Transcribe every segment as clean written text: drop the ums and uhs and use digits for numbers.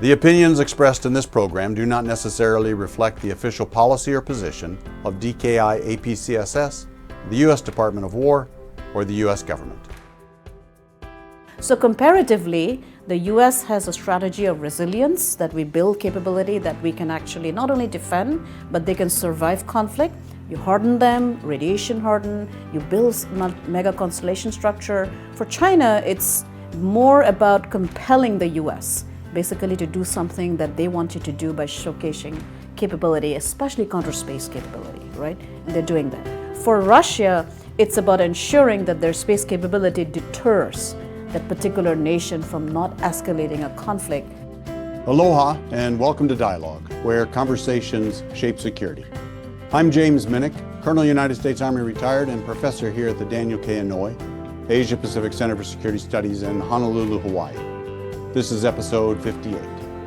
The opinions expressed in this program do not necessarily reflect the official policy or position of DKI APCSS, the U.S. Department of War, or the U.S. government. So comparatively, the U.S. has a strategy of resilience, that we build capability that we can actually not only defend, but they can survive conflict. You harden them, radiation harden, you build mega constellation structure. For China, it's more about compelling the U.S. basically to do something that they want you to do by showcasing capability, especially counter-space capability, right? And they're doing that. For Russia, it's about ensuring that their space capability deters that particular nation from not escalating a conflict. Aloha and welcome to Dialogue, where conversations shape security. I'm James Minnick, Colonel United States Army retired and professor here at the Daniel K. Inouye Asia Pacific Center for Security Studies in Honolulu, Hawaii. This is episode 58,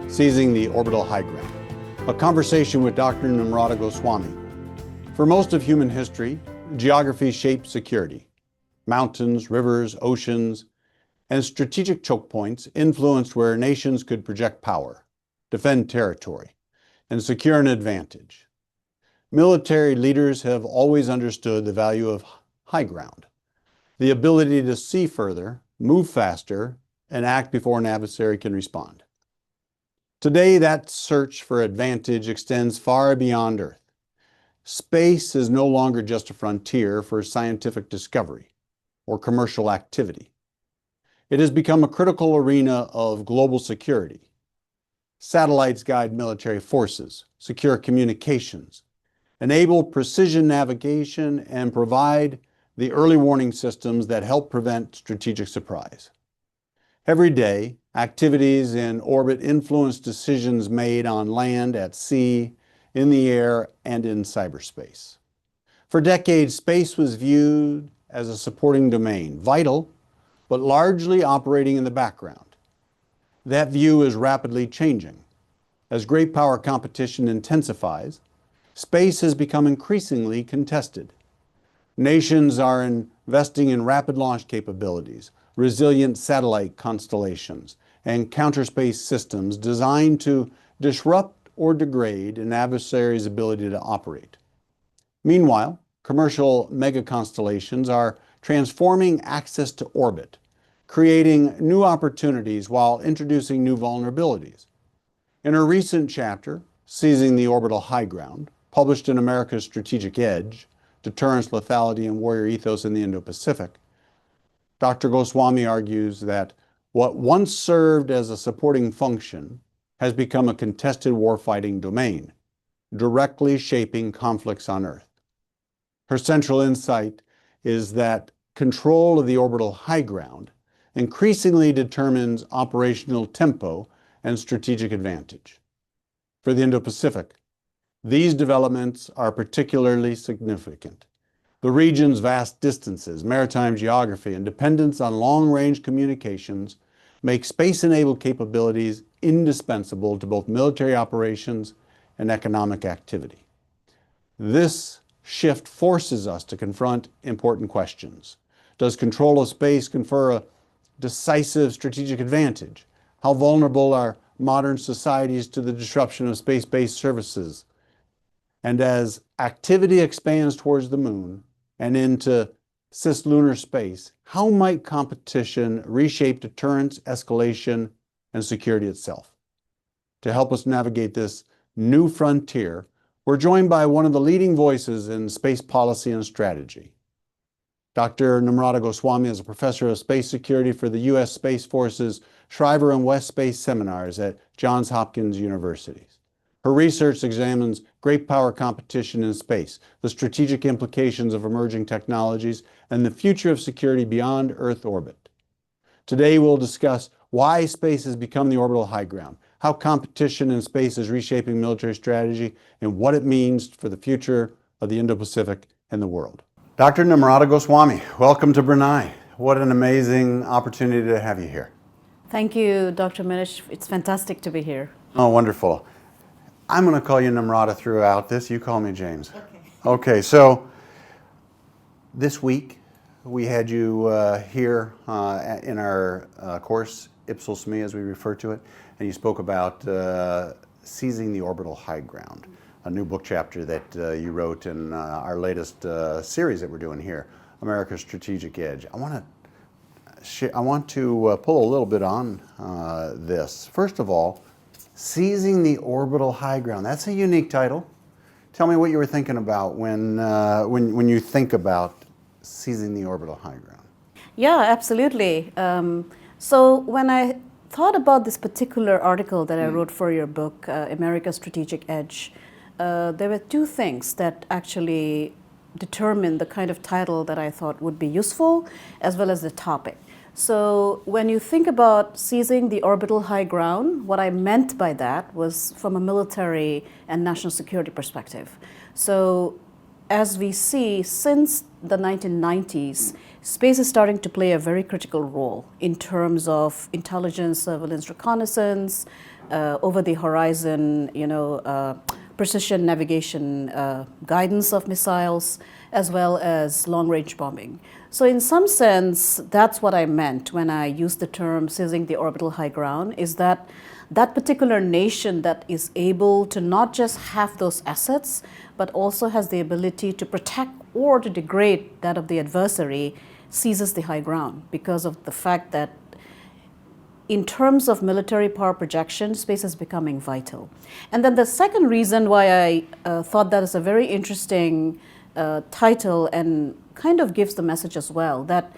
Seizing the Orbital High Ground, a conversation with Dr. Namrata Goswami. For most of human history, geography shaped security. Mountains, rivers, oceans, and strategic choke points influenced where nations could project power, defend territory, and secure an advantage. Military leaders have always understood the value of high ground, the ability to see further, move faster, and act before an adversary can respond. Today, that search for advantage extends far beyond Earth. Space is no longer just a frontier for scientific discovery or commercial activity. It has become a critical arena of global security. Satellites guide military forces, secure communications, enable precision navigation, and provide the early warning systems that help prevent strategic surprise. Every day, activities in orbit influence decisions made on land, at sea, in the air, and in cyberspace. For decades, space was viewed as a supporting domain, vital, but largely operating in the background. That view is rapidly changing. As great power competition intensifies, space has become increasingly contested. Nations are investing in rapid launch capabilities, resilient satellite constellations, and counter-space systems designed to disrupt or degrade an adversary's ability to operate. Meanwhile, commercial mega-constellations are transforming access to orbit, creating new opportunities while introducing new vulnerabilities. In a recent chapter, Seizing the Orbital High Ground, published in America's Strategic Edge, Deterrence, Lethality, and Warrior Ethos in the Indo-Pacific, Dr. Goswami argues that what once served as a supporting function has become a contested warfighting domain, directly shaping conflicts on Earth. Her central insight is that control of the orbital high ground increasingly determines operational tempo and strategic advantage. For the Indo-Pacific, these developments are particularly significant. The region's vast distances, maritime geography, and dependence on long-range communications make space-enabled capabilities indispensable to both military operations and economic activity. This shift forces us to confront important questions. Does control of space confer a decisive strategic advantage? How vulnerable are modern societies to the disruption of space-based services? And as activity expands towards the moon and into cislunar space, how might competition reshape deterrence, escalation, and security itself? To help us navigate this new frontier, we're joined by one of the leading voices in space policy and strategy. Dr. Namrata Goswami is a professor of space security for the U.S. Space Force's Shriver and West Space Seminars at Johns Hopkins University. Her research examines great power competition in space, the strategic implications of emerging technologies, and the future of security beyond Earth orbit. Today we'll discuss why space has become the orbital high ground, how competition in space is reshaping military strategy, and what it means for the future of the Indo-Pacific and the world. Dr. Namrata Goswami, welcome to Brunei. What an amazing opportunity to have you here. Thank you, Dr. Minish. It's fantastic to be here. Oh, wonderful. I'm going to call you Namrata throughout this. You call me James. Okay, so this week we had you here in our course Ipsos me, as we refer to it, and you spoke about seizing the orbital high ground, a new book chapter that you wrote in our latest series that we're doing here, America's Strategic Edge. I want to pull a little bit on this. First of all, seizing the orbital high ground. That's a unique title. Tell me what you were thinking about when you think about seizing the orbital high ground. Yeah, absolutely. So when I thought about this particular article that I wrote for your book, America's Strategic Edge, there were two things that actually determined the kind of title that I thought would be useful, as well as the topic. So when you think about seizing the orbital high ground, what I meant by that was from a military and national security perspective. So as we see, since the 1990s, space is starting to play a very critical role in terms of intelligence, surveillance, reconnaissance, over the horizon, precision navigation, guidance of missiles, as well as long-range bombing. So in some sense, that's what I meant when I used the term seizing the orbital high ground, is that that particular nation that is able to not just have those assets, but also has the ability to protect or to degrade that of the adversary, seizes the high ground because of the fact that in terms of military power projection, space is becoming vital. And then the second reason why I thought that is a very interesting title and kind of gives the message as well, that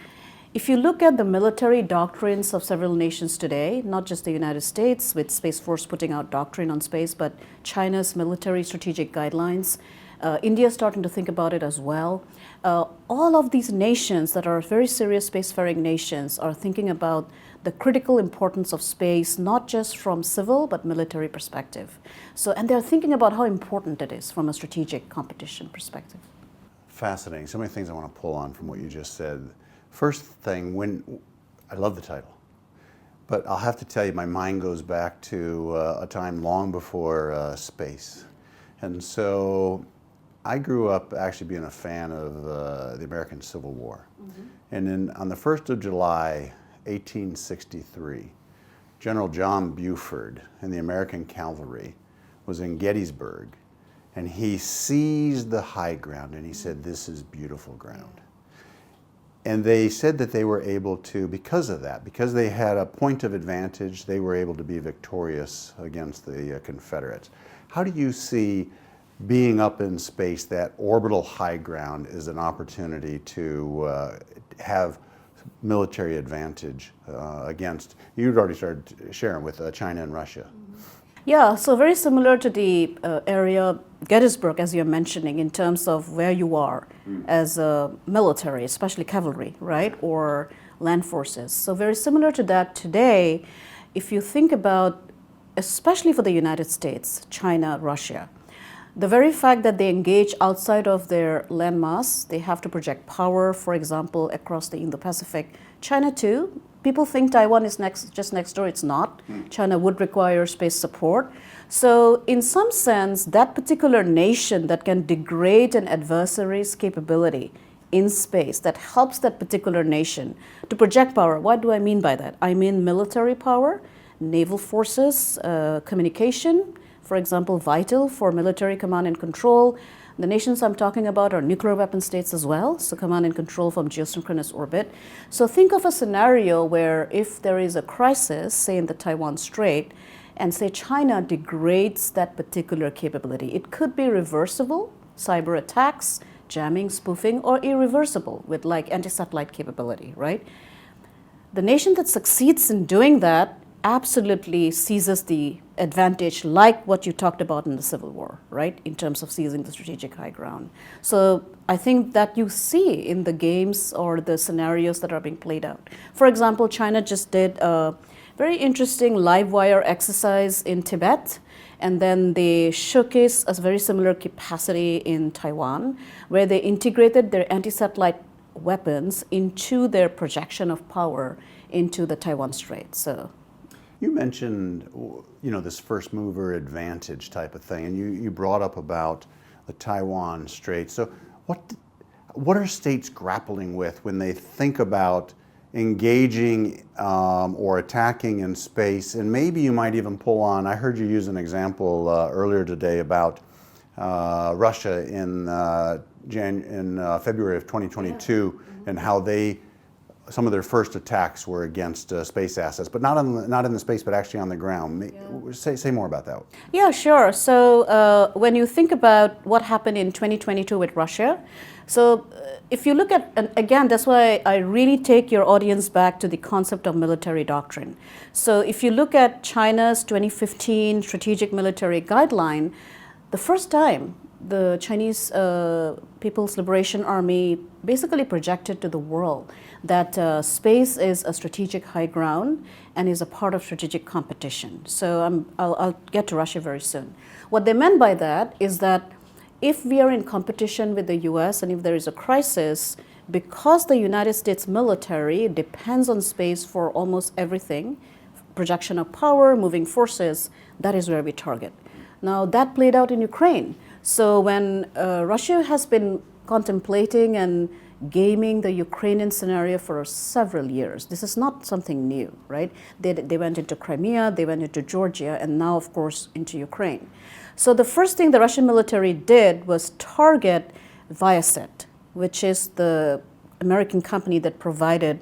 if you look at the military doctrines of several nations today, not just the United States with Space Force putting out doctrine on space, but China's Military Strategic Guidelines, India is starting to think about it as well. All of these nations that are very serious spacefaring nations are thinking about the critical importance of space, not just from civil but military perspective. So, and they're thinking about how important it is from a strategic competition perspective. Fascinating. So many things I want to pull on from what you just said. First thing, I love the title, but I'll have to tell you, my mind goes back to a time long before space. And so I grew up actually being a fan of the American Civil War. Mm-hmm. And on the 1st of July, 1863, General John Buford and the American cavalry was in Gettysburg, and he seized the high ground and he said, "This is beautiful ground." And they said that they were able to, because of that, because they had a point of advantage, they were able to be victorious against the Confederates. How do you see being up in space, that orbital high ground, is an opportunity to have military advantage against, you'd already started sharing with China and Russia. Yeah, so very similar to the area, Gettysburg, as you're mentioning, in terms of where you are as a military, especially cavalry, right, or land forces. So very similar to that today, if you think about, especially for the United States, China, Russia, the very fact that they engage outside of their landmass, they have to project power, for example, across the Indo-Pacific. China too. People think Taiwan is just next door. It's not. China would require space support. So in some sense, that particular nation that can degrade an adversary's capability in space, that helps that particular nation to project power. What do I mean by that? I mean military power, naval forces, communication, for example, vital for military command and control. The nations I'm talking about are nuclear weapon states as well, so command and control from geosynchronous orbit. So think of a scenario where if there is a crisis, say in the Taiwan Strait, and say China degrades that particular capability, it could be reversible, cyber attacks, jamming, spoofing, or irreversible with like anti-satellite capability, right? The nation that succeeds in doing that absolutely seizes the advantage, like what you talked about in the Civil War, right, in terms of seizing the strategic high ground. So I think that you see in the games or the scenarios that are being played out. For example, China just did a very interesting live wire exercise in Tibet, and then they showcased a very similar capacity in Taiwan, where they integrated their anti-satellite weapons into their projection of power into the Taiwan Strait. So you mentioned, this first mover advantage type of thing, and you brought up about the Taiwan Strait. So what are states grappling with when they think about engaging or attacking in space, and maybe you might even pull on, I heard you use an example earlier today about Russia in February of 2022, and how some of their first attacks were against space assets, but not in the space, but actually on the ground. Say more about that. Yeah, sure. So when you think about what happened in 2022 with Russia, so if you look at, and again, that's why I really take your audience back to the concept of military doctrine. So if you look at China's 2015 Strategic Military Guideline, the first time the Chinese People's Liberation Army basically projected to the world that space is a strategic high ground and is a part of strategic competition. So I'll get to Russia very soon. What they meant by that is that if we are in competition with the US and if there is a crisis, because the United States military depends on space for almost everything, projection of power, moving forces, that is where we target. Now that played out in Ukraine. So when Russia has been contemplating and gaming the Ukrainian scenario for several years, this is not something new, right? They went into Crimea, they went into Georgia, and now, of course, into Ukraine. So the first thing the Russian military did was target Viasat, which is the American company that provided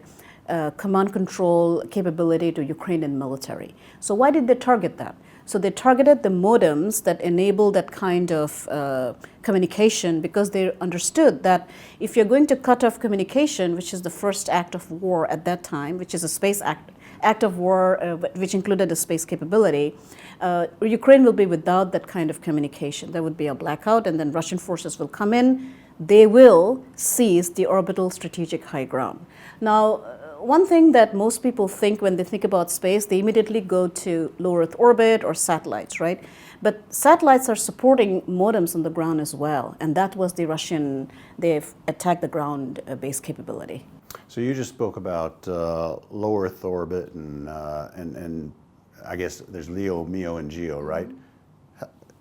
command control capability to Ukrainian military. So why did they target that? So they targeted the modems that enable that kind of communication, because they understood that if you're going to cut off communication, which is the first act of war at that time, which is a space act of war, which included a space capability, Ukraine will be without that kind of communication. There would be a blackout, and then Russian forces will come in. They will seize the orbital strategic high ground. Now, one thing that most people think when they think about space, they immediately go to low Earth orbit or satellites, right? But satellites are supporting modems on the ground as well, and that was the Russian, they've attacked the ground-based capability. So you just spoke about low Earth orbit, and I guess there's LEO, MEO, and GEO, right?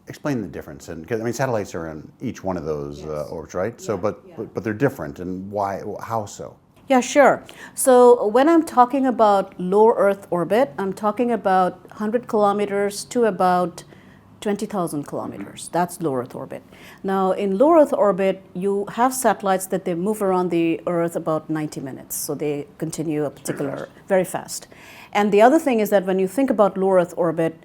Explain the difference, and because I mean satellites are in each one of those orbits, right? Yeah, so, but they're different, and why? How so? Yeah, sure. So when I'm talking about low Earth orbit, I'm talking about 100 kilometers to about 20,000 kilometers. That's low Earth orbit. Now, in low Earth orbit, you have satellites that they move around the Earth about 90 minutes. So they continue a particular, very fast. And the other thing is that when you think about low Earth orbit,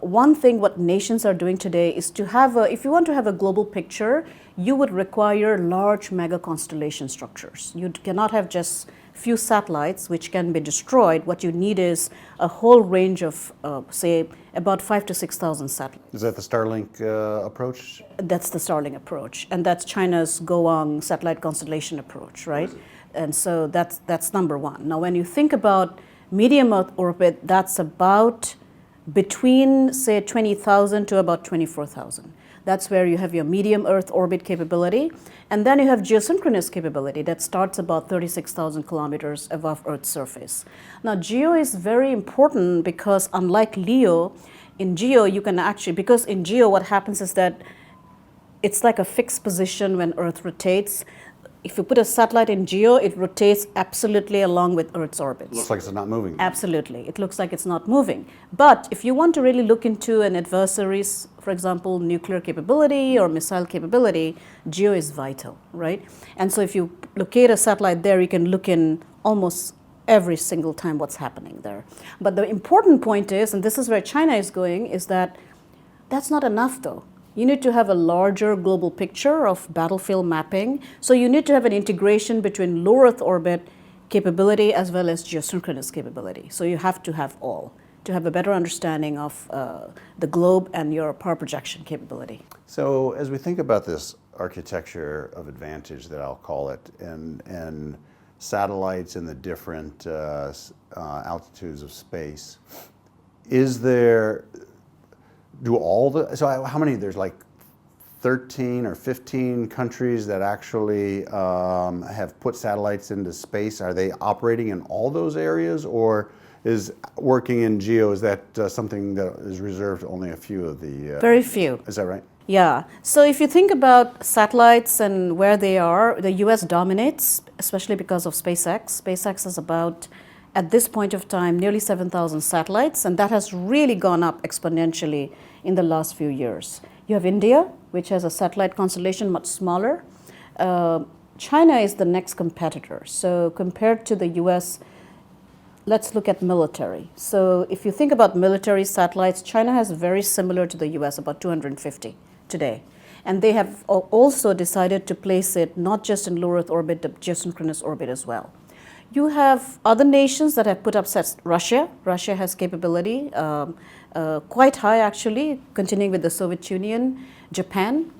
one thing what nations are doing today is to have if you want to have a global picture, you would require large mega constellation structures. You cannot have just few satellites which can be destroyed. What you need is a whole range of, say, about 5,000 to 6,000 satellites. Is that the Starlink approach? That's the Starlink approach, and that's China's Goang satellite constellation approach, right? And so that's number one. Now, when you think about medium Earth orbit, that's about between, say, 20,000 to about 24,000. That's where you have your medium Earth orbit capability. And then you have geosynchronous capability that starts about 36,000 kilometers above Earth's surface. Now, geo is very important because unlike LEO, in geo you can actually, because in geo what happens is that it's like a fixed position when Earth rotates. If you put a satellite in geo, it rotates absolutely along with Earth's orbits. Looks like it's not moving. Absolutely. It looks like it's not moving. But if you want to really look into an adversary's, for example, nuclear capability or missile capability, geo is vital, right? And so if you locate a satellite there, you can look in almost every single time what's happening there. But the important point is, and this is where China is going, is that that's not enough though. You need to have a larger global picture of battlefield mapping. So you need to have an integration between low Earth orbit capability as well as geosynchronous capability. So you have to have all to have a better understanding of the globe and your power projection capability. So as we think about this architecture of advantage that I'll call it, and satellites in the different altitudes of space, is there, so how many, there's like 13 or 15 countries that actually have put satellites into space. Are they operating in all those areas, or is working in geo, is that something that is reserved to only a few of the... Very few. Is that right? Yeah. So if you think about satellites and where they are, the US dominates, especially because of SpaceX. SpaceX is about, at this point of time, nearly 7,000 satellites, and that has really gone up exponentially in the last few years. You have India, which has a satellite constellation much smaller. China is the next competitor. So compared to the US, let's look at military. So if you think about military satellites, China has very similar to the US, about 250 today. And they have also decided to place it not just in low Earth orbit, but geosynchronous orbit as well. You have other nations that have put up sets. Russia has capability, quite high actually, continuing with the Soviet Union. Japan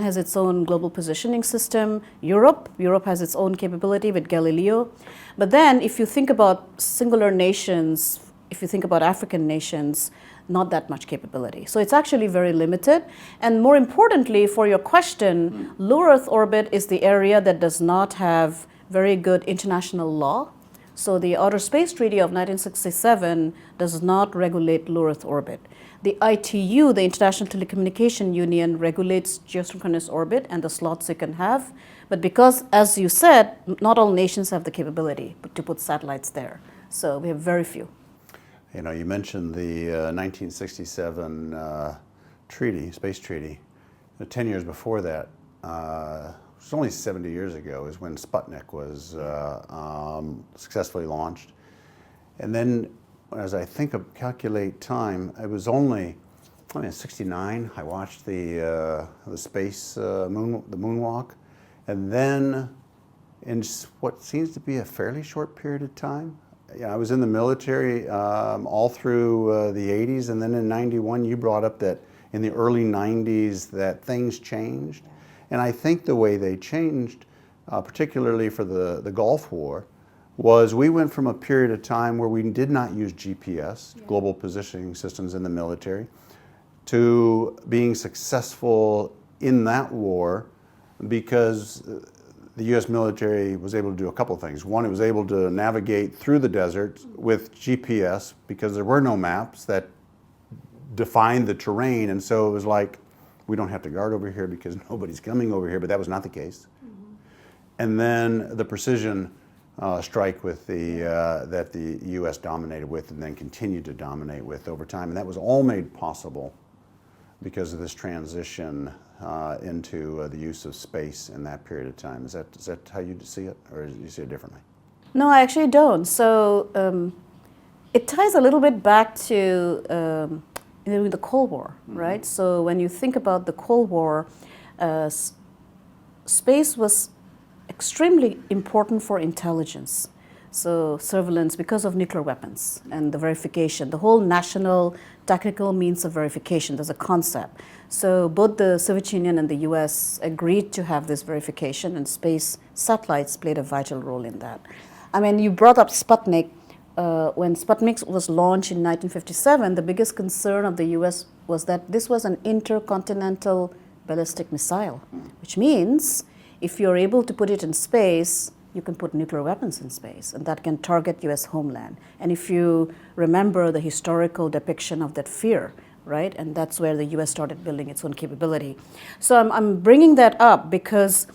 has its own global positioning system. Europe has its own capability with Galileo. But then if you think about singular nations, if you think about African nations, not that much capability. So it's actually very limited. And more importantly, for your question, low Earth orbit is the area that does not have very good international law. So the Outer Space Treaty of 1967 does not regulate low Earth orbit. The ITU, the International Telecommunication Union, regulates geosynchronous orbit and the slots you can have. But because, as you said, not all nations have the capability to put satellites there. So we have very few. You know, you mentioned the 1967 treaty, space treaty. 10 years before that, it was only 70 years ago, is when Sputnik was successfully launched. And then, as I calculate time, it was only, I mean, 69. I watched the space the moonwalk, and then in what seems to be a fairly short period of time. Yeah, I was in the military all through the 80s, and then in 91 you brought up that in the early 90s that things changed. And I think the way they changed, particularly for the Gulf War, was we went from a period of time where we did not use GPS, global positioning systems in the military, to being successful in that war because the U.S. military was able to do a couple of things. One, it was able to navigate through the desert with GPS because there were no maps that defined the terrain, and so it was like, we don't have to guard over here because nobody's coming over here, but that was not the case. Mm-hmm. And then the precision strike with that the U.S. dominated with and then continued to dominate with over time, and that was all made possible because of this transition into the use of space in that period of time. Is that how you see it, or do you see it differently? No, I actually don't. So it ties a little bit back to the Cold War, right? So when you think about the Cold War, space was extremely important for intelligence. So surveillance, because of nuclear weapons and the verification, the whole national technical means of verification, there's a concept. So both the Soviet Union and the US agreed to have this verification, and space satellites played a vital role in that. I mean, you brought up Sputnik. When Sputnik was launched in 1957, the biggest concern of the US was that this was an intercontinental ballistic missile, which means if you're able to put it in space, you can put nuclear weapons in space, and that can target US homeland. And if you remember the historical depiction of that fear, right, and that's where the US started building its own capability. So I'm bringing that up because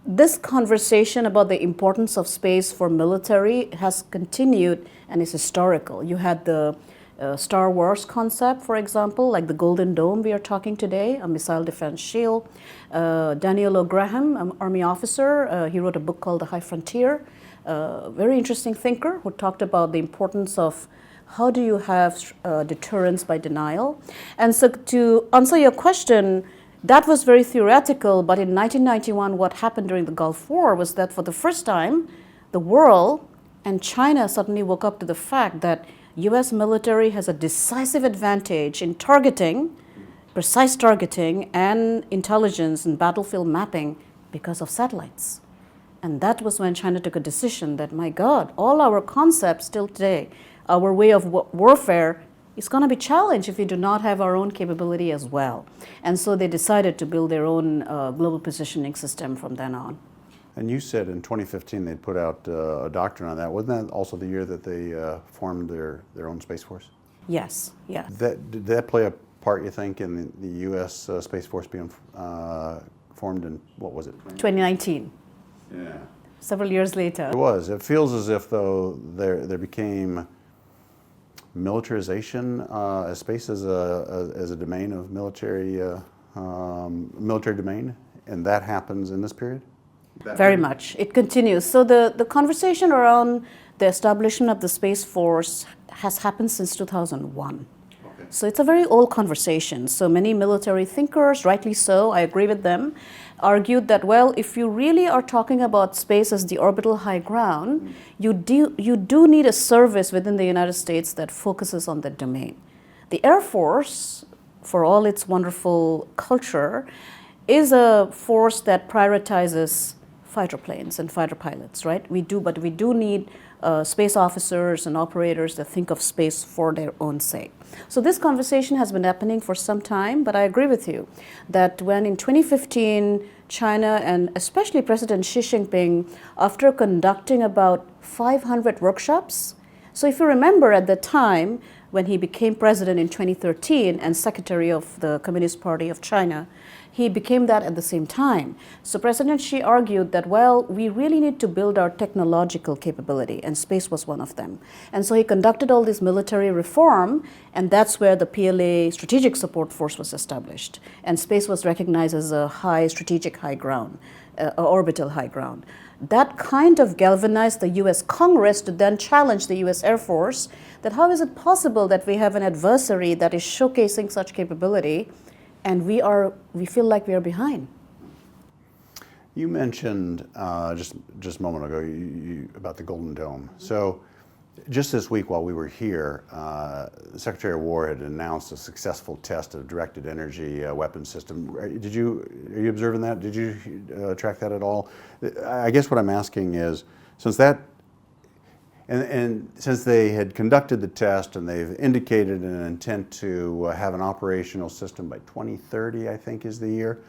this conversation about the importance of space for military has continued and is historical. You had the Star Wars concept, for example, like the Golden Dome we are talking today, a missile defense shield. Daniel O'Graham, an Army officer, he wrote a book called The High Frontier, very interesting thinker who talked about the importance of how do you have deterrence by denial. And so to answer your question, that was very theoretical, but in 1991, what happened during the Gulf War was that for the first time, the world and China suddenly woke up to the fact that US military has a decisive advantage in targeting, precise targeting, and intelligence and battlefield mapping because of satellites. And that was when China took a decision that, my God, all our concepts still today, our way of warfare is going to be challenged if we do not have our own capability as well. And so they decided to build their own global positioning system from then on. And you said in 2015 they'd put out a doctrine on that. Wasn't that also the year that they formed their own Space Force? Yes, yeah. Did that play a part, you think, in the U.S. Space Force being formed in, what was it? 2019. Yeah. Several years later. It was. It feels as if, though, there became militarization of space as a domain of military domain, and that happens in this period? Very much. It continues. So the conversation around the establishment of the Space Force has happened since 2001. Okay. So it's a very old conversation. So many military thinkers, rightly so, I agree with them, argued that, well, if you really are talking about space as the orbital high ground, you do need a service within the United States that focuses on the domain. The Air Force, for all its wonderful culture, is a force that prioritizes fighter planes and fighter pilots, right? But we do need space officers and operators that think of space for their own sake. So this conversation has been happening for some time, but I agree with you that when in 2015, China and especially President Xi Jinping, after conducting about 500 workshops, so if you remember at the time when he became president in 2013 and secretary of the Communist Party of China, he became that at the same time. So President Xi argued that, well, we really need to build our technological capability, and space was one of them. And so he conducted all this military reform, and that's where the PLA Strategic Support Force was established. And space was recognized as a high strategic high ground, orbital high ground. That kind of galvanized the US Congress to then challenge the US Air Force that how is it possible that we have an adversary that is showcasing such capability and we feel like we are behind. You mentioned just a moment ago about the Golden Dome. So just this week while we were here, the Secretary of War had announced a successful test of a directed energy weapons system. Are you observing that? Did you track that at all? I guess what I'm asking is, since that, and since they had conducted the test and they've indicated an intent to have an operational system by 2030, I think is the year.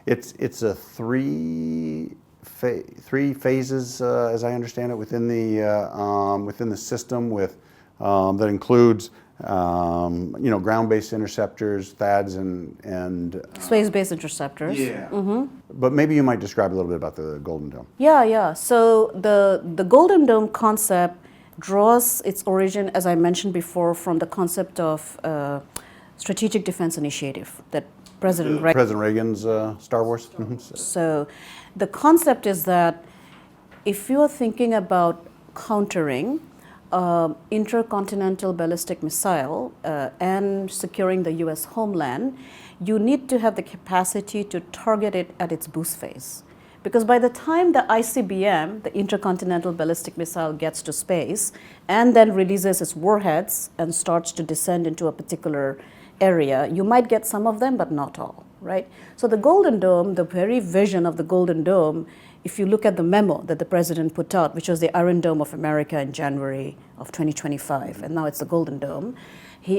It's a three phases, as I understand it, within the system with that includes ground-based interceptors, THAADs, and space-based interceptors. Yeah. Mm-hmm. But maybe you might describe a little bit about the Golden Dome. Yeah. So the Golden Dome concept draws its origin, as I mentioned before, from the concept of strategic defense initiative that President Reagan's Star Wars. Mm-hmm. So the concept is that if you are thinking about countering intercontinental ballistic missile and securing the U.S. homeland, you need to have the capacity to target it at its boost phase. Because by the time the ICBM, the intercontinental ballistic missile, gets to space and then releases its warheads and starts to descend into a particular area, you might get some of them, but not all, right? So the Golden Dome, the very vision of the Golden Dome, if you look at the memo that the president put out, which was the Iron Dome of America in January of 2025, and now it's the Golden Dome,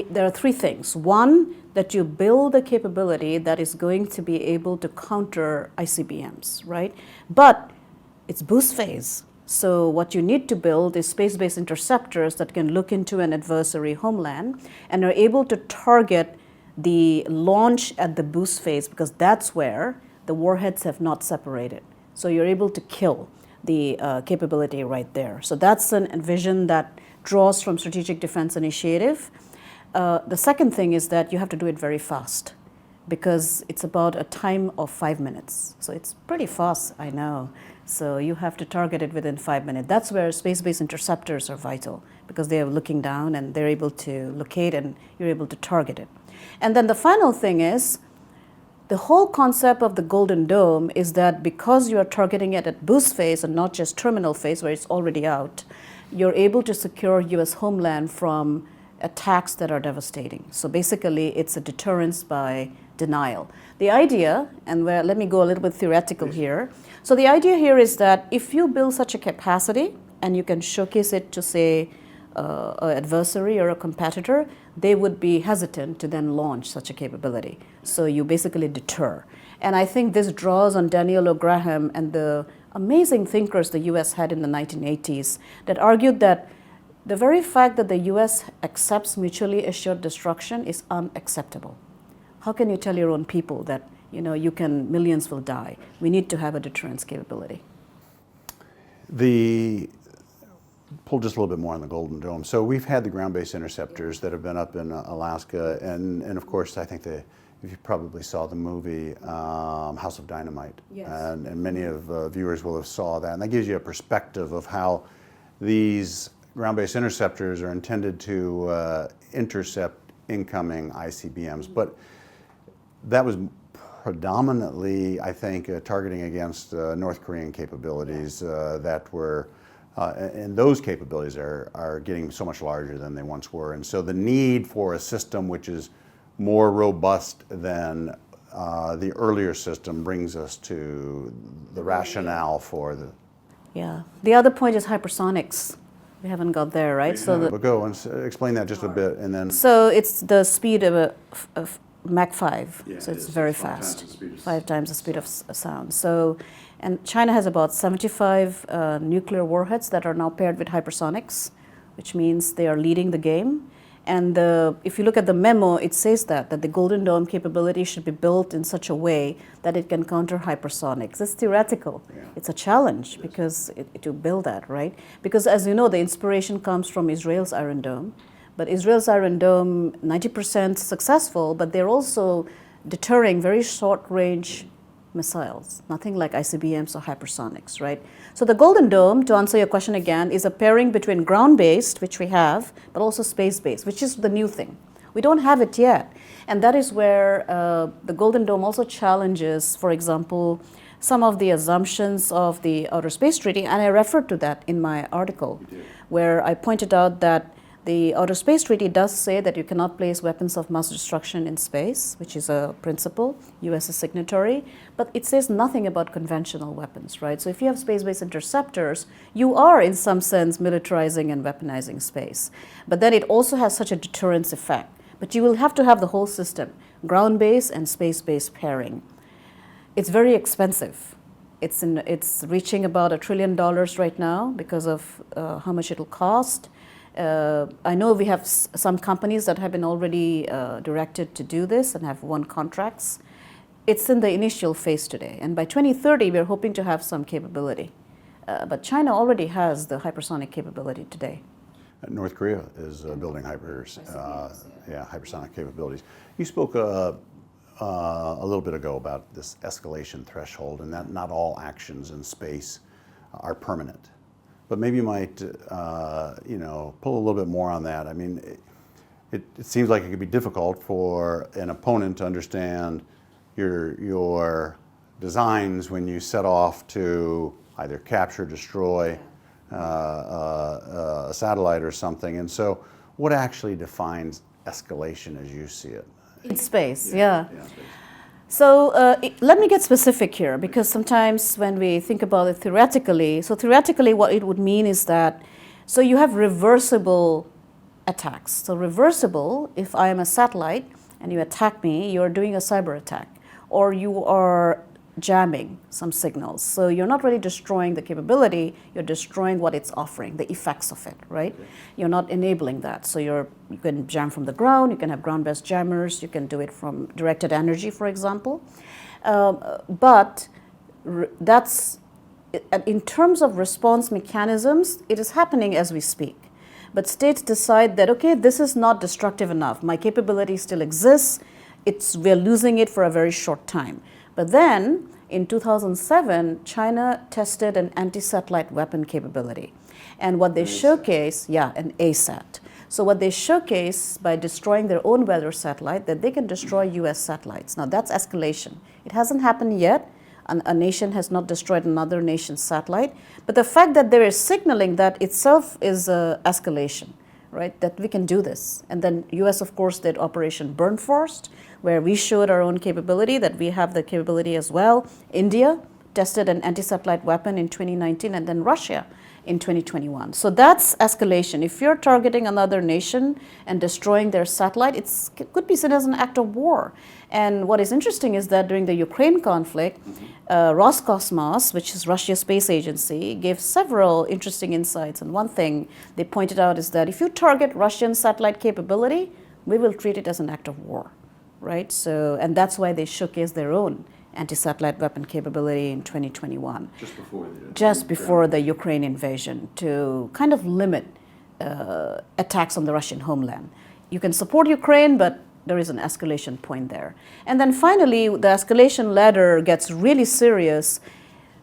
there are three things. One, that you build a capability that is going to be able to counter ICBMs, right? But it's boost phase. So what you need to build is space-based interceptors that can look into an adversary homeland and are able to target the launch at the boost phase, because that's where the warheads have not separated. So you're able to kill the capability right there. So that's a vision that draws from Strategic Defense Initiative. The second thing is that you have to do it very fast, because it's about a time of 5 minutes. So it's pretty fast, I know. So you have to target it within 5 minutes. That's where space-based interceptors are vital, because they are looking down and they're able to locate and you're able to target it. And then the final thing is, the whole concept of the Golden Dome is that because you are targeting it at boost phase and not just terminal phase where it's already out, you're able to secure U.S. homeland from attacks that are devastating. So basically, it's a deterrence by denial. The idea, and let me go a little bit theoretical here. So the idea here is that if you build such a capacity and you can showcase it to, say, an adversary or a competitor, they would be hesitant to then launch such a capability. So you basically deter. And I think this draws on Daniel O'Graham and the amazing thinkers the US had in the 1980s that argued that the very fact that the US accepts mutually assured destruction is unacceptable. how can you tell your own people that millions will die? We need to have a deterrence capability. Pull just a little bit more on the Golden Dome. So we've had the ground-based interceptors that have been up in Alaska, and of course, I think if you probably saw the movie House of Dynamite, yes. and many of viewers will have saw that, and that gives you a perspective of how these ground-based interceptors are intended to intercept incoming ICBMs. But that was predominantly, I think, targeting against North Korean capabilities that were, and those capabilities are getting so much larger than they once were. And so the need for a system which is more robust than the earlier system brings us to the rationale for the... Yeah. The other point is hypersonics. We haven't got there, right? But go and explain that just a bit, and then... So it's the speed of Mach 5, Yeah, so it's very fast, 5 times the speed of 5 times the speed of sound. So, and China has about 75 nuclear warheads that are now paired with hypersonics, which means they are leading the game. And if you look at the memo, it says that the Golden Dome capability should be built in such a way that it can counter hypersonics. It's theoretical. Yeah. It's a challenge because to build that, right? Because as you know, the inspiration comes from Israel's Iron Dome. But Israel's Iron Dome, 90% successful, but they're also deterring very short-range missiles, nothing like ICBMs or hypersonics, right? So the Golden Dome, to answer your question again, is a pairing between ground-based, which we have, but also space-based, which is the new thing. We don't have it yet. And that is where the Golden Dome also challenges, for example, some of the assumptions of the Outer Space Treaty, and I referred to that in my article, where I pointed out that the Outer Space Treaty does say that you cannot place weapons of mass destruction in space, which is a principle. US is signatory, but it says nothing about conventional weapons, right? So if you have space-based interceptors, you are in some sense militarizing and weaponizing space. But then it also has such a deterrence effect. But you will have to have the whole system, ground-based and space-based pairing. It's very expensive. It's reaching about $1 trillion right now because of how much it'll cost. I know we have some companies that have been already directed to do this and have won contracts. It's in the initial phase today, and by 2030 we're hoping to have some capability. But China already has the hypersonic capability today. North Korea is building hypersonic capabilities. You spoke a little bit ago about this escalation threshold, and that not all actions in space are permanent. But maybe you might, pull a little bit more on that. I mean, it seems like it could be difficult for an opponent to understand your designs when you set off to either capture, destroy a satellite or something. And so, what actually defines escalation as you see it? In space, yeah. So let me get specific here, because sometimes when we think about it theoretically, what it would mean is that, so you have reversible attacks. So reversible, if I am a satellite and you attack me, you're doing a cyber attack, or you are jamming some signals. So you're not really destroying the capability, you're destroying what it's offering, the effects of it, right? Okay. You're not enabling that. So you can jam from the ground, you can have ground-based jammers, you can do it from directed energy, for example. But that's, in terms of response mechanisms, it is happening as we speak. But states decide that, okay, this is not destructive enough. My capability still exists. We're losing it for a very short time. But then, in 2007, China tested an anti-satellite weapon capability. And what they showcase, an ASAT. So what they showcase by destroying their own weather satellite, that they can destroy US satellites. Now that's escalation. It hasn't happened yet. A nation has not destroyed another nation's satellite. But the fact that there is signaling that itself is escalation, right? That we can do this. And then US, of course, did Operation Burn Forest, where we showed our own capability, that we have the capability as well. India tested an anti-satellite weapon in 2019, and then Russia in 2021. So that's escalation. If you're targeting another nation and destroying their satellite, it could be seen as an act of war. And what is interesting is that during the Ukraine conflict, Roscosmos, which is Russia's space agency, gave several interesting insights. And one thing they pointed out is that if you target Russian satellite capability, we will treat it as an act of war. right? So, and that's why they showcased their own anti-satellite weapon capability in 2021. Just before the Ukraine invasion, to kind of limit attacks on the Russian homeland. You can support Ukraine, but there is an escalation point there. And then finally, the escalation ladder gets really serious.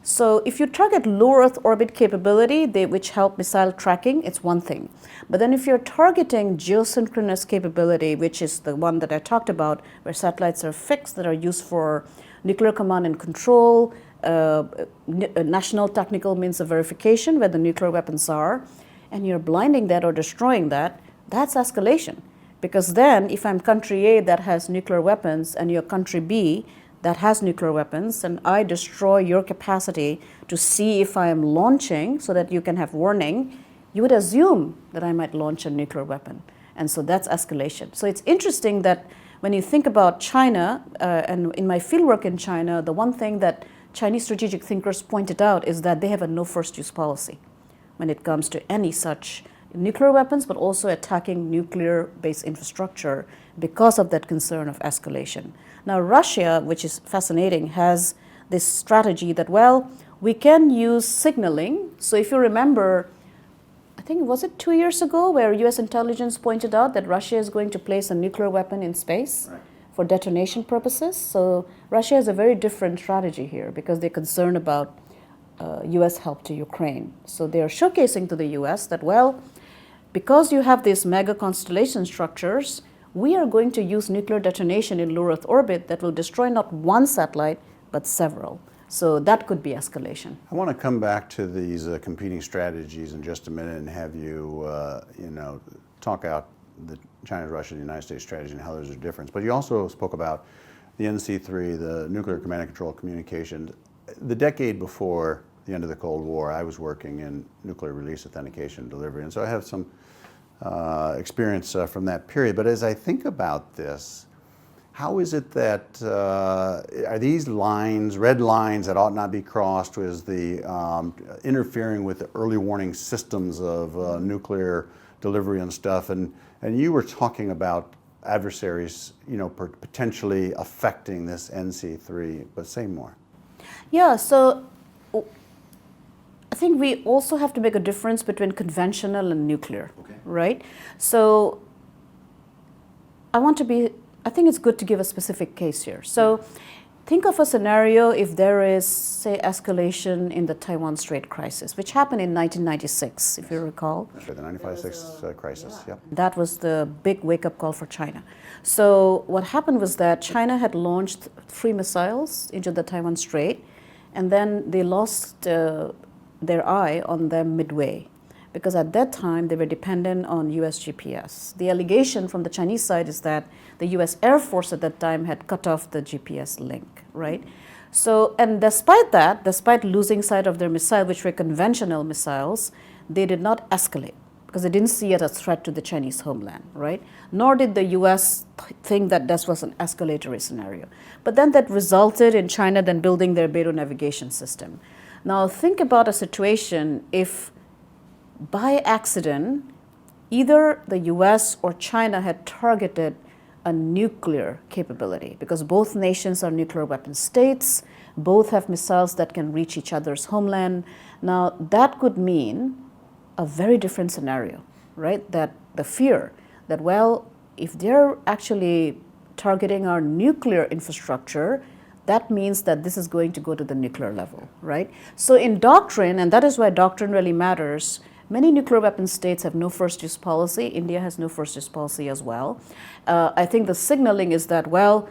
So if you target low Earth orbit capability, which help missile tracking, it's one thing. But then if you're targeting geosynchronous capability, which is the one that I talked about, where satellites are fixed that are used for nuclear command and control, national technical means of verification where the nuclear weapons are, and you're blinding that or destroying that, that's escalation. Because then if I'm country A that has nuclear weapons and you're country B that has nuclear weapons, and I destroy your capacity to see if I am launching so that you can have warning, you would assume that I might launch a nuclear weapon. And so that's escalation. So it's interesting that when you think about China, and in my fieldwork in China, the one thing that Chinese strategic thinkers pointed out is that they have a no first use policy when it comes to any such nuclear weapons, but also attacking nuclear-based infrastructure because of that concern of escalation. Now, Russia, which is fascinating, has this strategy that, well, we can use signaling. So if you remember, I think, was it 2 years ago, where US intelligence pointed out that Russia is going to place a nuclear weapon in space for detonation purposes? So Russia has a very different strategy here because they're concerned about US help to Ukraine. So they are showcasing to the US that, well, because you have these mega constellation structures, we are going to use nuclear detonation in low Earth orbit that will destroy not one satellite, but several. So that could be escalation. I want to come back to these competing strategies in just a minute and have you, talk out the China, Russia, and the United States strategy and how there's a difference. But you also spoke about the NC3, the nuclear command and control communications. The decade before the end of the Cold War, I was working in nuclear release authentication and delivery, and so I have some experience from that period. But as I think about this, how is it that, are these lines, red lines that ought not be crossed, is the interfering with the early warning systems of nuclear delivery and stuff? And you were talking about adversaries, potentially affecting this NC3, but say more. Yeah, so I think we also have to make a difference between conventional and nuclear, right? So I think it's good to give a specific case here. So think of a scenario if there is, say, escalation in the Taiwan Strait crisis, which happened in 1996, if you recall. The 95-6 crisis, yeah. That was the big wake-up call for China. So what happened was that China had launched 3 missiles into the Taiwan Strait, and then they lost their eye on them midway, because at that time they were dependent on US GPS. The allegation from the Chinese side is that the US Air Force at that time had cut off the GPS link, right? So, and despite that, despite losing sight of their missile, which were conventional missiles, they did not escalate because they didn't see it as a threat to the Chinese homeland, right? Nor did the US think that this was an escalatory scenario. But then that resulted in China then building their Beidou navigation system. Now think about a situation if by accident either the US or China had targeted a nuclear capability, because both nations are nuclear weapon states, both have missiles that can reach each other's homeland. Now that could mean a very different scenario, right? That the fear that, well, if they're actually targeting our nuclear infrastructure, that means that this is going to go to the nuclear level, right? So in doctrine, and that is why doctrine really matters, many nuclear weapon states have no first use policy. India has no first use policy as well. I think the signaling is that, well,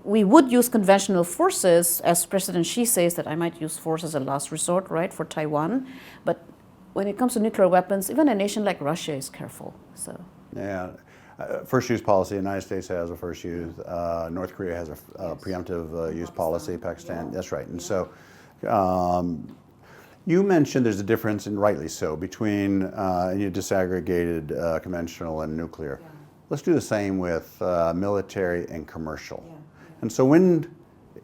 we would use conventional forces, as President Xi says, that I might use force as a last resort, right, for Taiwan. But when it comes to nuclear weapons, even a nation like Russia is careful. So. Yeah. First use policy, the United States has a first use, North Korea has a preemptive use policy, Pakistan, that's right. And so you mentioned there's a difference, and rightly so, between disaggregated conventional and nuclear. Yeah. Let's do the same with military and commercial. Yeah. And so when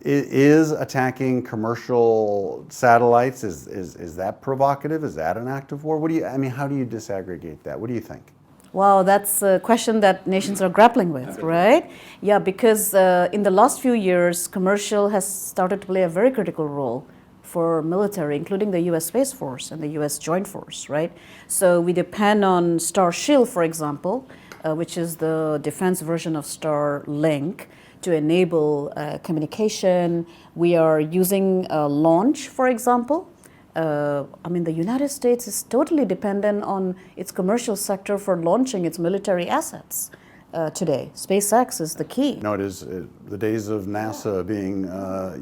is attacking commercial satellites, is that provocative? Is that an act of war? How do you disaggregate that? What do you think? Wow, that's a question that nations are grappling with, right? Yeah, because in the last few years, commercial has started to play a very critical role for military, including the U.S. Space Force and the U.S. Joint Force, right? So we depend on Starshield, for example, which is the defense version of Starlink, to enable communication. We are using launch, for example. The United States is totally dependent on its commercial sector for launching its military assets today. SpaceX is the key. No, it is. The days of NASA being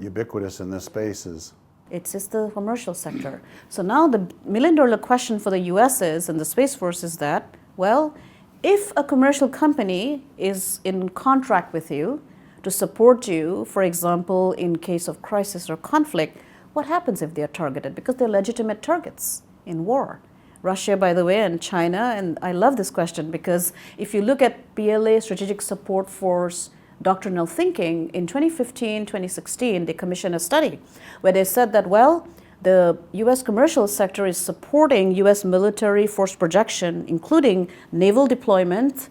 ubiquitous in this space is... It's just the commercial sector. So now the million-dollar question for the U.S. is, and the Space Force is that, well, if a commercial company is in contract with you to support you, for example, in case of crisis or conflict, what happens if they are targeted? Because they're legitimate targets in war. Russia, by the way, and China, and I love this question because if you look at PLA Strategic Support Force doctrinal thinking, in 2015, 2016, they commissioned a study where they said that, well, the U.S. commercial sector is supporting U.S. military force projection, including naval deployment,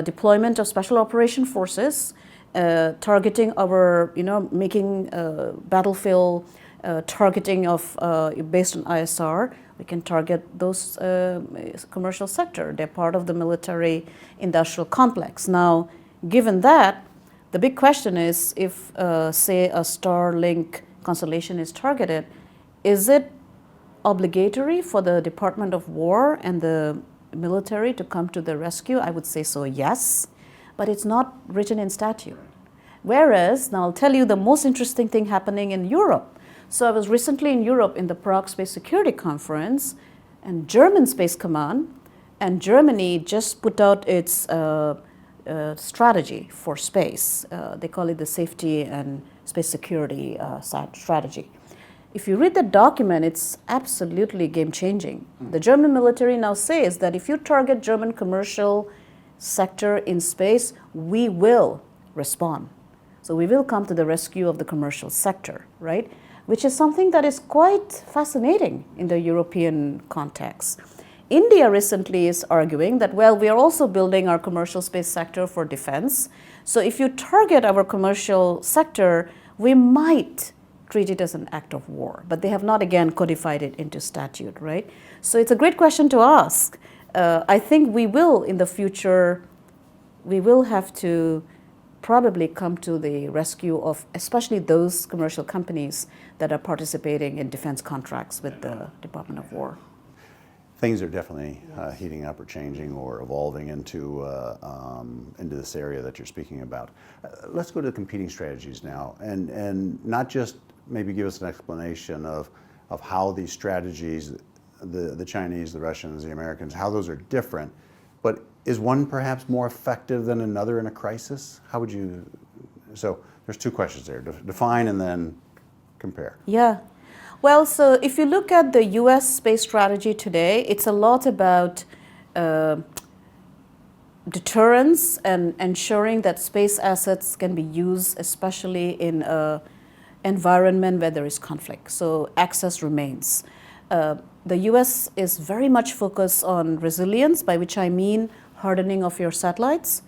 deployment of special operation forces, targeting our, making battlefield targeting of based on ISR. We can target those commercial sector. They're part of the military industrial complex. Now, given that, the big question is if, say, a Starlink constellation is targeted, is it obligatory for the Department of War and the military to come to the rescue? I would say so, yes, but it's not written in statute. Whereas, now I'll tell you the most interesting thing happening in Europe. So I was recently in Europe in the Prague Space Security Conference, and German Space Command and Germany just put out its strategy for space. They call it the Safety and Space Security Strategy. If you read the document, it's absolutely game-changing. The German military now says that if you target German commercial sector in space, we will respond. So we will come to the rescue of the commercial sector, right? Which is something that is quite fascinating in the European context. India recently is arguing that, well, we are also building our commercial space sector for defense. So if you target our commercial sector, we might treat it as an act of war. But they have not, again, codified it into statute, right? So it's a great question to ask. I think we will, in the future, we will have to probably come to the rescue of especially those commercial companies that are participating in defense contracts with the Department of War. Things are definitely heating up or changing or evolving into this area that you're speaking about. Let's go to the competing strategies now, and not just maybe give us an explanation of how these strategies, the Chinese, the Russians, the Americans, how those are different, but is one perhaps more effective than another in a crisis? How would you, so there's two questions there, define and then compare. Yeah. Well, so if you look at the U.S. space strategy today, it's a lot about deterrence and ensuring that space assets can be used, especially in an environment where there is conflict. So access remains. The U.S. is very much focused on resilience, by which I mean hardening of your satellites.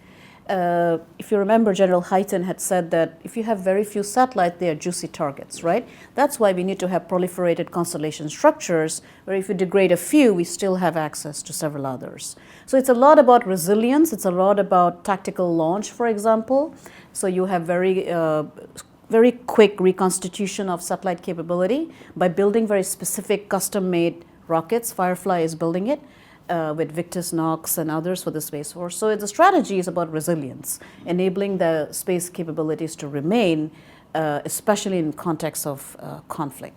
If you remember, General Hyten had said that if you have very few satellites, they are juicy targets, right? That's why we need to have proliferated constellation structures, where if you degrade a few, we still have access to several others. So it's a lot about resilience. It's a lot about tactical launch, for example. So you have very quick reconstitution of satellite capability by building very specific custom-made rockets. Firefly is building it. With Victus Nox and others for the Space Force. So the strategy is about resilience, enabling the space capabilities to remain, especially in context of conflict.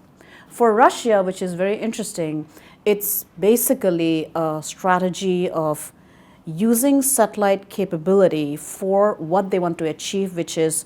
For Russia, which is very interesting, it's basically a strategy of using satellite capability for what they want to achieve, which is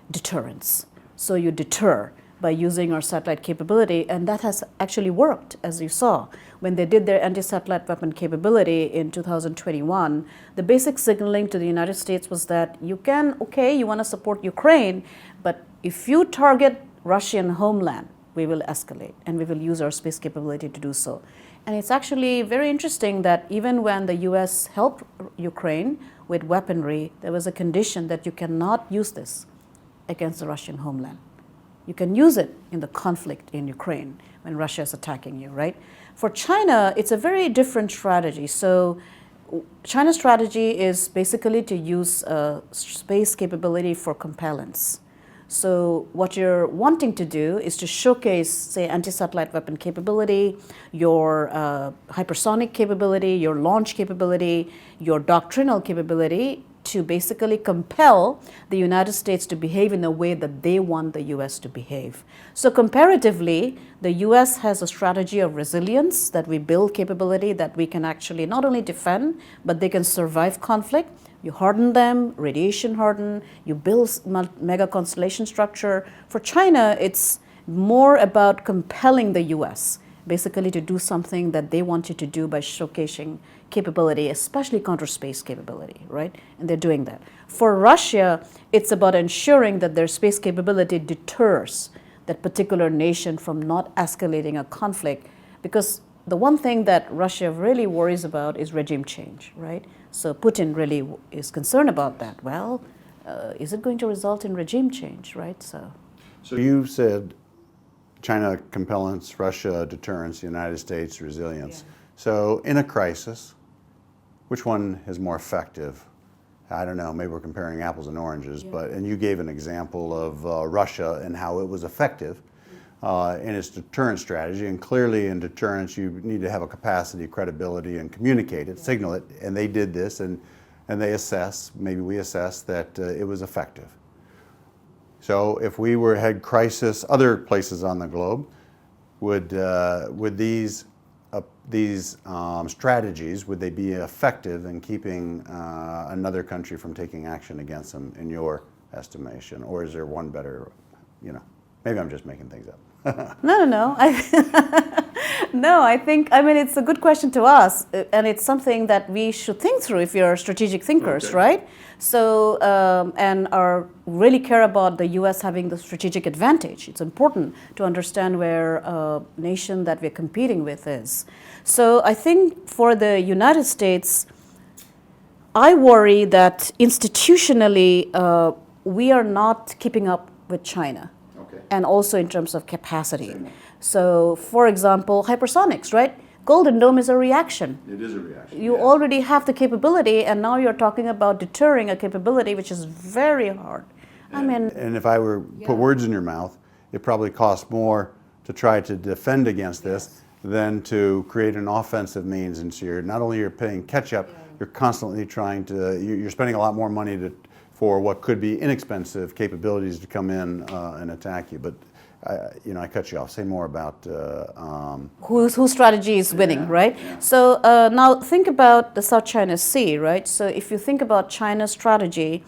deterrence. So you deter by using our satellite capability, and that has actually worked, as you saw. When they did their anti-satellite weapon capability in 2021, the basic signaling to the United States was that you want to support Ukraine, but if you target Russian homeland, we will escalate, and we will use our space capability to do so. And it's actually very interesting that even when the US helped Ukraine with weaponry, there was a condition that you cannot use this against the Russian homeland. You can use it in the conflict in Ukraine when Russia is attacking you, right? For China, it's a very different strategy. So China's strategy is basically to use space capability for compellence. So what you're wanting to do is to showcase, say, anti-satellite weapon capability, your hypersonic capability, your launch capability, your doctrinal capability, to basically compel the United States to behave in a way that they want the US to behave. So comparatively, the US has a strategy of resilience, that we build capability that we can actually not only defend, but they can survive conflict. You harden them, radiation harden, you build mega constellation structure. For China, it's more about compelling the US basically to do something that they want you to do by showcasing capability, especially counter-space capability, right? And they're doing that. For Russia, it's about ensuring that their space capability deters that particular nation from not escalating a conflict, because the one thing that Russia really worries about is regime change, right? So Putin really is concerned about that. Well, is it going to result in regime change, right? So you said China compellence, Russia deterrence, United States resilience. Yeah. So in a crisis, which one is more effective? I don't know, maybe we're comparing apples and oranges, and you gave an example of Russia and how it was effective in its deterrence strategy. And clearly in deterrence, you need to have a capacity, credibility, and communicate it, signal it. And they did this, and they assess, maybe we assess that it was effective. So if we had crisis other places on the globe, would these strategies, would they be effective in keeping another country from taking action against them, in your estimation? Or is there one better, maybe I'm just making things up. No. No, I mean, it's a good question to ask, and it's something that we should think through if you're strategic thinkers, right? So, and really care about the U.S. having the strategic advantage. It's important to understand where a nation that we're competing with is. So I think for the United States, I worry that institutionally we are not keeping up with China. And also in terms of capacity. So, for example, hypersonics, right? Golden Dome is a reaction. It is a reaction. You already have the capability, and now you're talking about deterring a capability, which is very hard. And if I were put words in your mouth, it probably costs more to try to defend against this than to create an offensive means. And so not only you're paying catch up, you're constantly trying to, you're spending a lot more money for what could be inexpensive capabilities to come in and attack you. But I cut you off. Say more about whose strategy is winning, right? Yeah. So now think about the South China Sea, right? So if you think about China's strategy,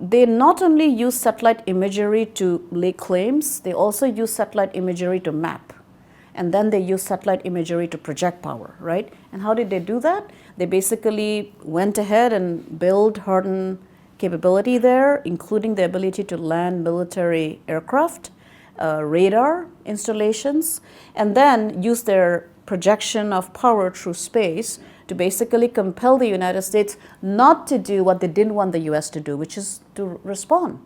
they not only use satellite imagery to lay claims, they also use satellite imagery to map. And then they use satellite imagery to project power, right? And how did they do that? They basically went ahead and built hardened capability there, including the ability to land military aircraft, radar installations, and then use their projection of power through space to basically compel the United States not to do what they didn't want the US to do, which is to respond,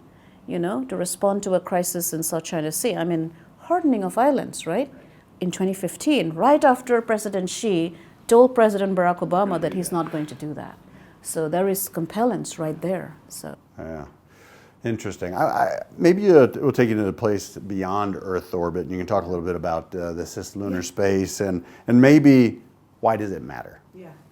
to respond to a crisis in South China Sea. I mean, hardening of islands, right? In 2015, right after President Xi told President Barack Obama that he's not going to do that. So there is compellence right there. So yeah, interesting. Maybe we'll take you to a place beyond Earth orbit, and you can talk a little bit about the cislunar space and maybe why does it matter?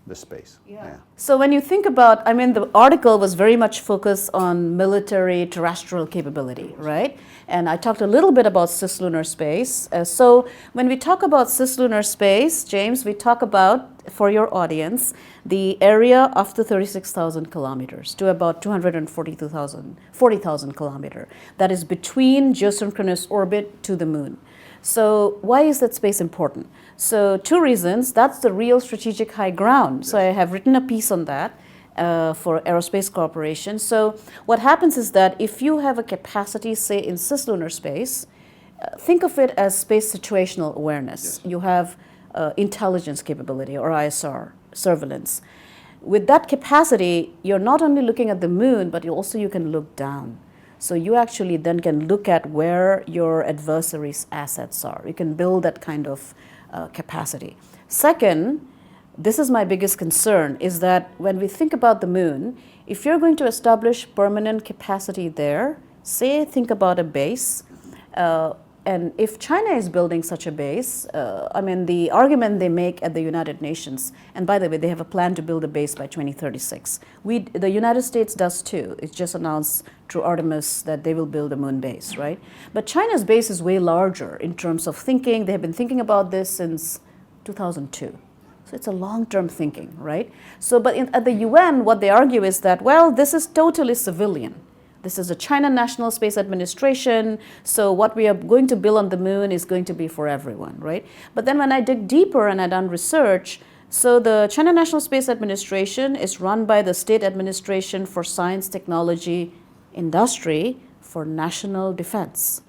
The space. Yeah. So when you think about, the article was very much focused on military terrestrial capability, right? And I talked a little bit about cislunar space. So when we talk about cislunar space, James, we talk about, for your audience, the area of the 36,000 kilometers to about 40,000 kilometers. That is between geosynchronous orbit to the moon. So why is that space important? So 2 reasons. That's the real strategic high ground. So I have written a piece on that for Aerospace Corporation. So what happens is that if you have a capacity, say in cislunar space, think of it as space situational awareness. You have intelligence capability or ISR, surveillance. With that capacity, you're not only looking at the moon, but you can look down. So you actually then can look at where your adversary's assets are. You can build that kind of capacity. Second, this is my biggest concern, is that when we think about the moon, if you're going to establish permanent capacity there, say, think about a base, and if China is building such a base, the argument they make at the United Nations, and by the way, they have a plan to build a base by 2036. The United States does too. It's just announced through Artemis that they will build a moon base, right? But China's base is way larger in terms of thinking. They have been thinking about this since 2002. So it's a long-term thinking, right? So, but at the UN, what they argue is that, well, this is totally civilian. This is a China National Space Administration, so what we are going to build on the moon is going to be for everyone, right? But then when I dig deeper and I done research, so the China National Space Administration is run by the State Administration for Science, Technology, Industry for National Defense.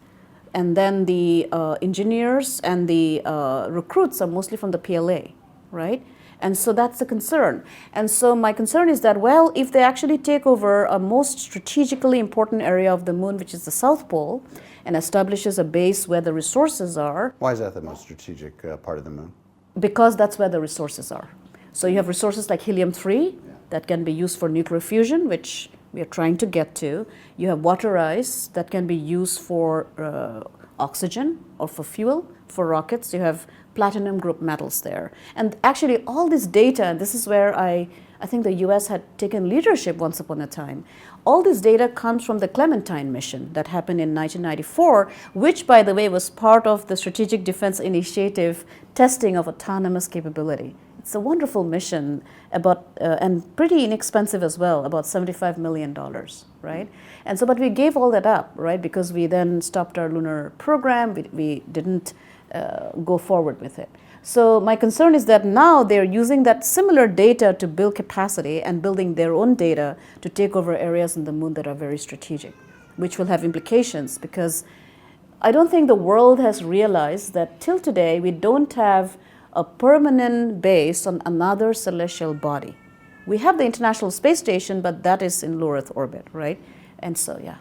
And then the engineers and the recruits are mostly from the PLA, right? And so that's a concern. And so my concern is that, well, if they actually take over a most strategically important area of the moon, which is the South Pole, and establishes a base where the resources are. Why is that the most strategic part of the moon? Because that's where the resources are. So you have resources like helium-3 that can be used for nuclear fusion, which we are trying to get to. You have water ice that can be used for oxygen or for fuel for rockets. You have platinum group metals there. And actually all this data, and this is where I think the US had taken leadership once upon a time, all this data comes from the Clementine mission that happened in 1994, which, by the way, was part of the Strategic Defense Initiative testing of autonomous capability. It's a wonderful mission, and pretty inexpensive as well, about $75 million, right? And so, but we gave all that up, right? Because we then stopped our lunar program, we didn't go forward with it. So my concern is that now they're using that similar data to build capacity and building their own data to take over areas in the moon that are very strategic, which will have implications, because I don't think the world has realized that till today we don't have a permanent base on another celestial body. We have the International Space Station, but that is in low Earth orbit, right? And so, yeah.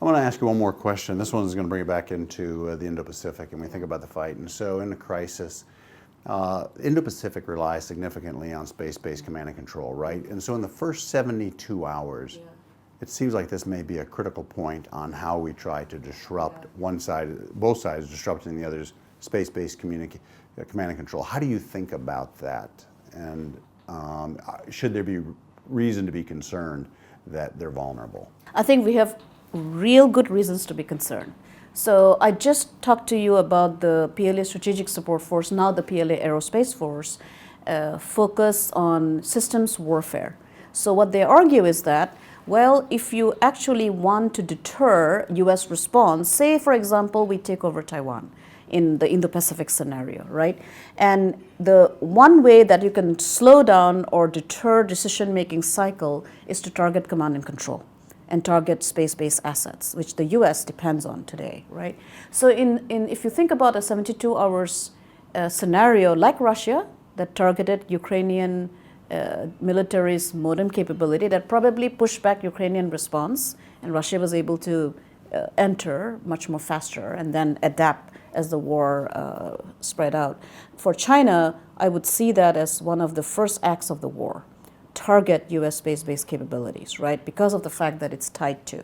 I want to ask you one more question. This one is going to bring it back into the Indo-Pacific, and we think about the fight. And so in the crisis, Indo-Pacific relies significantly on space-based command and control, right? And so in the first 72 hours, it seems like this may be a critical point on how we try to disrupt one side, both sides disrupting the other's space-based command and control. How do you think about that? And should there be reason to be concerned that they're vulnerable? I think we have real good reasons to be concerned. So I just talked to you about the PLA Strategic Support Force, now the PLA Aerospace Force, focus on systems warfare. So what they argue is that, well, if you actually want to deter US response, say, for example, we take over Taiwan in the Indo-Pacific scenario, right? And the one way that you can slow down or deter decision-making cycle is to target command and control and target space-based assets, which the US depends on today, right? So if you think about a 72 hours scenario like Russia that targeted Ukrainian military's modem capability, that probably pushed back Ukrainian response, and Russia was able to enter much more faster and then adapt as the war spread out. For China, I would see that as one of the first acts of the war. Target US space-based capabilities, right? Because of the fact that it's tied to.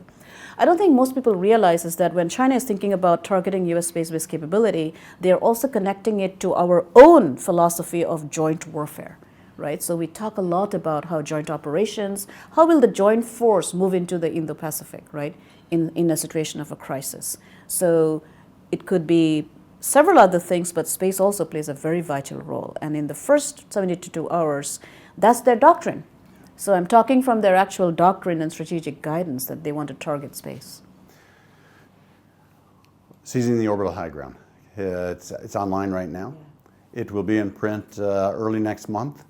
I don't think most people realize is that when China is thinking about targeting US space-based capability, they're also connecting it to our own philosophy of joint warfare, right? So we talk a lot about how joint operations, how will the joint force move into the Indo-Pacific, right? In a situation of a crisis. So it could be several other things, but space also plays a very vital role. And in the first 72 hours, that's their doctrine. So I'm talking from their actual doctrine and strategic guidance that they want to target space. Seizing the Orbital High Ground. It's online right now. Yeah. It will be in print early next month.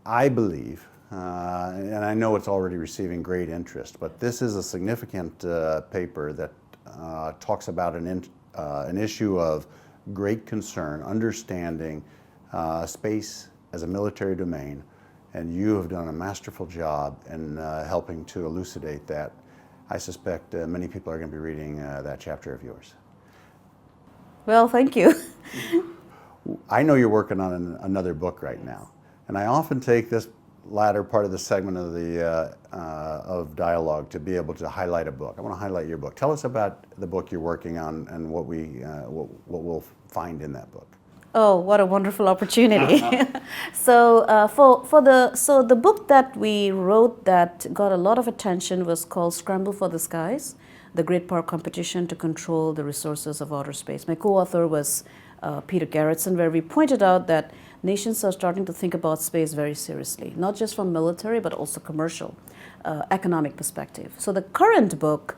I believe, and I know it's already receiving great interest, but this is a significant paper that talks about an issue of great concern, understanding space as a military domain, and you have done a masterful job in helping to elucidate that. I suspect many people are going to be reading that chapter of yours. Well, thank you. I know you're working on another book right now, and I often take this latter part of the segment of the of dialogue to be able to highlight a book. I want to highlight your book. Tell us about the book you're working on and what we'll find in that book. Oh, what a wonderful opportunity! So the book that we wrote that got a lot of attention was called "Scramble for the Skies: The Great Power Competition to Control the Resources of Outer Space." My co-author was Peter Garretson, where we pointed out that nations are starting to think about space very seriously, not just from military but also commercial, economic perspective. So the current book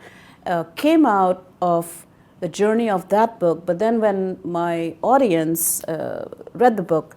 came out of the journey of that book, but then when my audience read the book,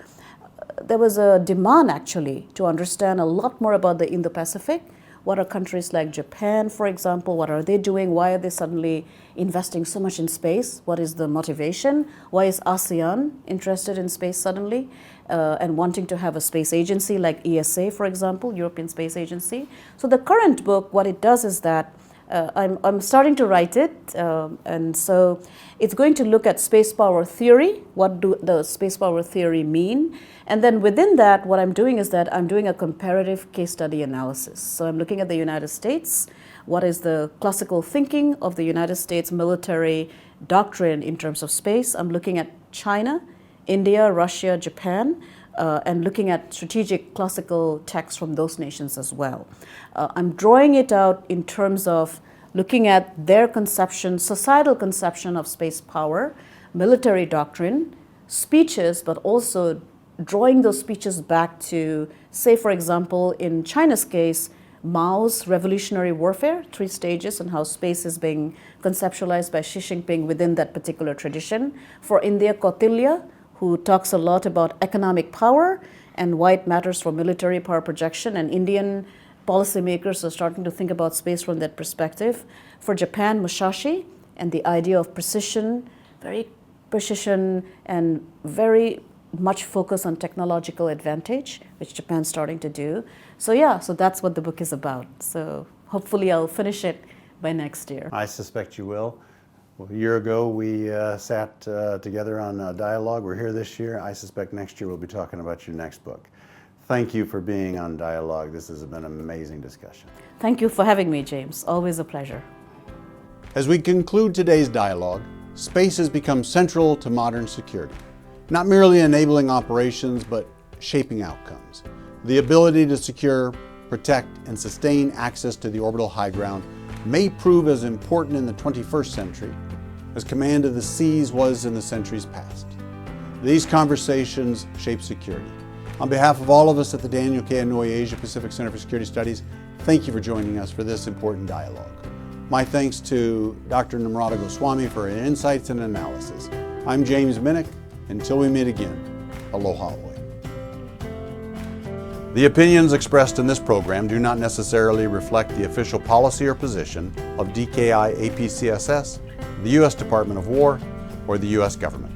there was a demand actually to understand a lot more about the Indo-Pacific. What are countries like Japan, for example, what are they doing? Why are they suddenly investing so much in space? What is the motivation? Why is ASEAN interested in space suddenly and wanting to have a space agency like ESA, for example, European Space Agency? So the current book, what it does is that I'm starting to write it, and so it's going to look at space power theory. What do the space power theory mean? And then within that, what I'm doing is that I'm doing a comparative case study analysis. So I'm looking at the United States. What is the classical thinking of the United States military doctrine in terms of space? I'm looking at China, India, Russia, Japan, and looking at strategic classical texts from those nations as well. I'm drawing it out in terms of looking at their conception, societal conception of space power, military doctrine, speeches, but also drawing those speeches back to, say, for example, in China's case, Mao's revolutionary warfare, 3 stages, and how space is being conceptualized by Xi Jinping within that particular tradition. For India, Kautilya, who talks a lot about economic power and why it matters for military power projection, and Indian policymakers are starting to think about space from that perspective. For Japan, Musashi, and the idea of precision, very precision and very much focus on technological advantage, which Japan's starting to do. So yeah, so that's what the book is about. So hopefully I'll finish it by next year. I suspect you will. Well, a year ago we sat together on a dialogue. We're here this year. I suspect next year we'll be talking about your next book. Thank you for being on Dialogue. This has been an amazing discussion. Thank you for having me, James. Always a pleasure. As we conclude today's dialogue, space has become central to modern security, not merely enabling operations, but shaping outcomes. The ability to secure, protect, and sustain access to the orbital high ground may prove as important in the 21st century as command of the seas was in the centuries past. These conversations shape security. On behalf of all of us at the Daniel K. Inouye Asia Pacific Center for Security Studies, thank you for joining us for this important dialogue. My thanks to Dr. Namrata Goswami for her insights and analysis. I'm James Minnick. Until we meet again, aloha oi. The opinions expressed in this program do not necessarily reflect the official policy or position of DKI APCSS, the U.S. Department of War, or the U.S. government.